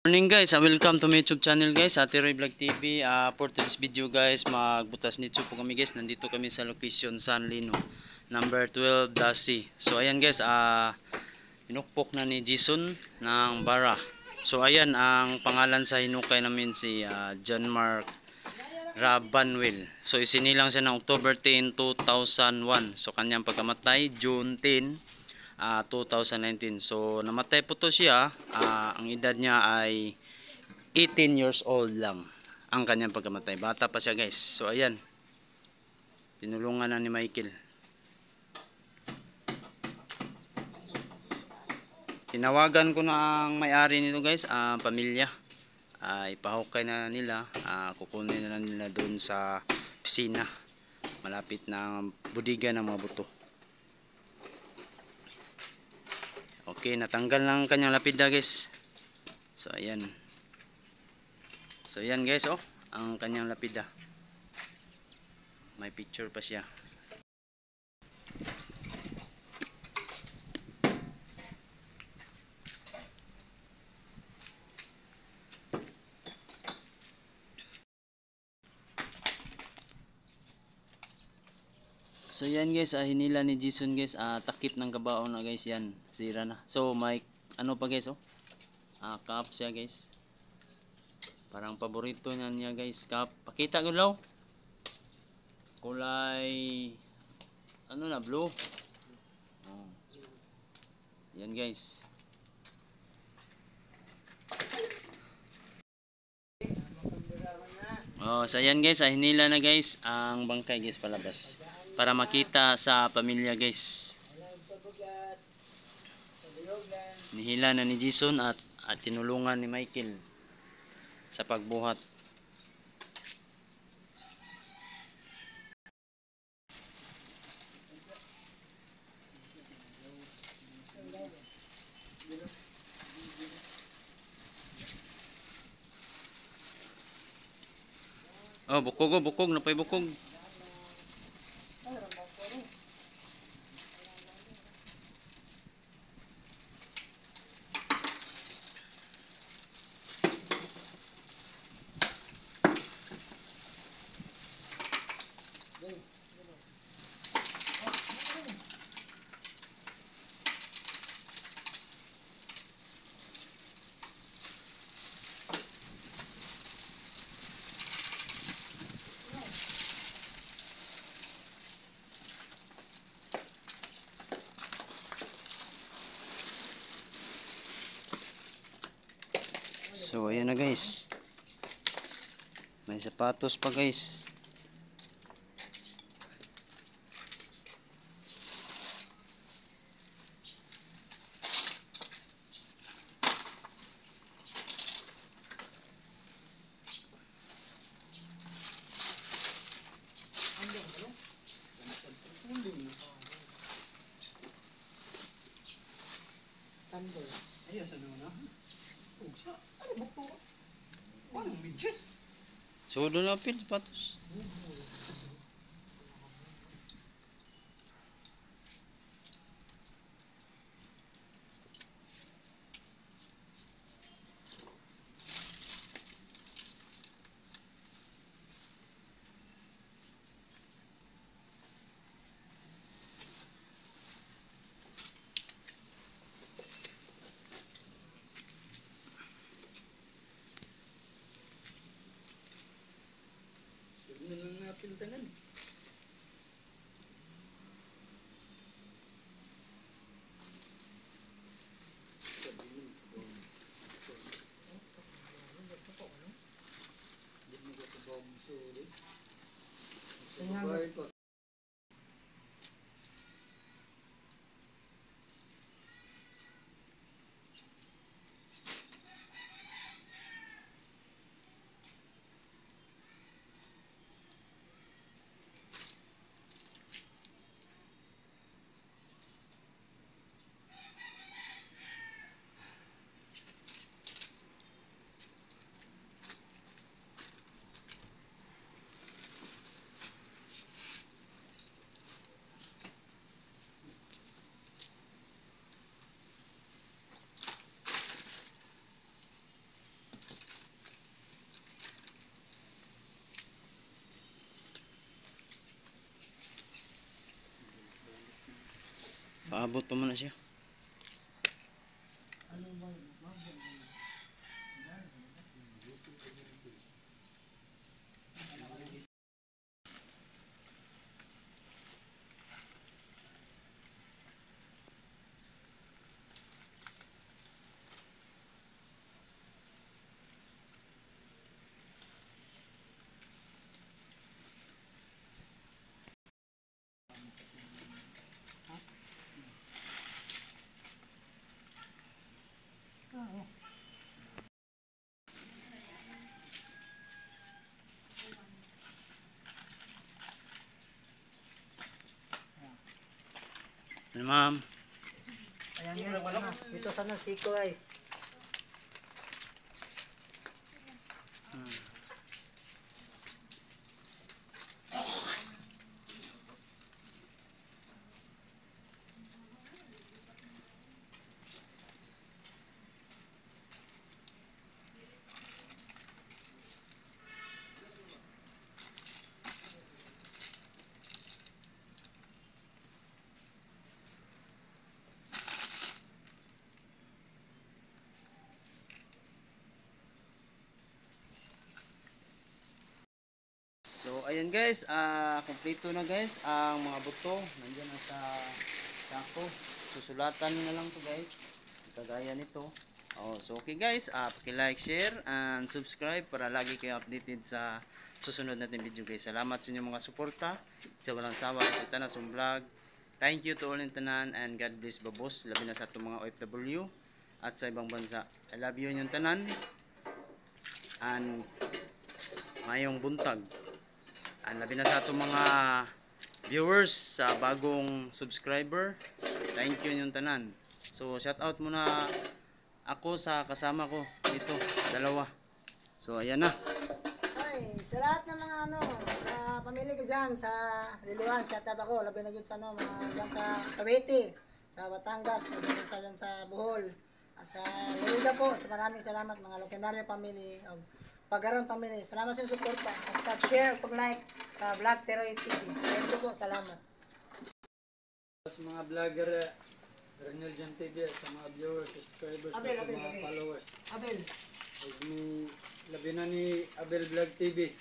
Morning guys, welcome to my YouTube channel guys, Ate Roy Vlog TV. For today's video guys, magbutas nito po kami guys. Nandito kami sa location San Lino, number 12 Dasi. So ayan guys, hinukpok na ni Jason ng bara. So ayan, ang pangalan sa hinukay namin si John Mark Rabanwell. So isinilang siya ng October 10, 2001. So kanyang pagkamatay, June 10, 2019. So namatay po to siya. Ang edad niya ay 18 years old lang ang kanyang pagkamatay. Bata pa siya guys. So ayan, tinulungan na ni Michael. Tinawagan ko na ang may-ari nito guys, pamilya. Ipahukay na nila, kukunin na nila doon sa pisina malapit na budiga ng mga buto. Okay, natanggal lang kanyang lapida guys. So ayan. So ayan guys, ang kanyang lapida. May picture pa siya. So yan guys, hinila ni Jason guys, takip ng kabaong na guys, yan, sira na. So may ano pa guys, cup siya guys. Parang paborito niya guys, cup. Pakita ko daw. Kulay ano na, blue. Yan guys. So yan guys, hinila na guys ang bangkay guys palabas para makita sa pamilya guys. Nihila na ni Jason at tinulungan ni Michael sa pagbuhat. Bukog napay bukog. So ayan na guys, may sapatos pa guys. So doon na pil sapatos. Pintanan. Paabot pa man na siya. Ano ma'am? Ayan guys, dito sana siko guys. Hmm. So ayan guys, kompleto na guys ang mga buto. Nandiyan na sa sako. Susulatan na lang to guys. Kagaya nito. Oh, so okay guys, paki-like, share and subscribe para lagi kayo updated sa susunod natin video guys. Salamat sa inyong mga suporta. Sa walang sawa sa tanan sa vlog. Thank you to all in tanan and God bless babos, labi na sa atong mga OFW at sa ibang bansa. I love you inyong tanan and mayong buntag. Ang labi na sa itong mga viewers sa bagong subscriber. Thank you yung tanan. So shout out muna ako sa kasama ko dito, dalawa. So ayan na. Ay, sa lahat ng mga sa pamilya ko dyan, sa Liliwan, shout out ako, labi na dyan sa mga dyan sa Cavite, sa Batangas, dyan sa Bohol, at sa Liliga po, sa maraming salamat mga Lokenaryo family, Pagaran family, salamat sa suporta, at pag-share, pag-like sa Vlog Teroy TV. Thank you po, salamat. Sa mga vlogger, Renal Jam TV, sa mga viewers, subscribers, Abel, sa Abel, mga Abel. followers. Abel. Labi na ni Abel Vlog TV.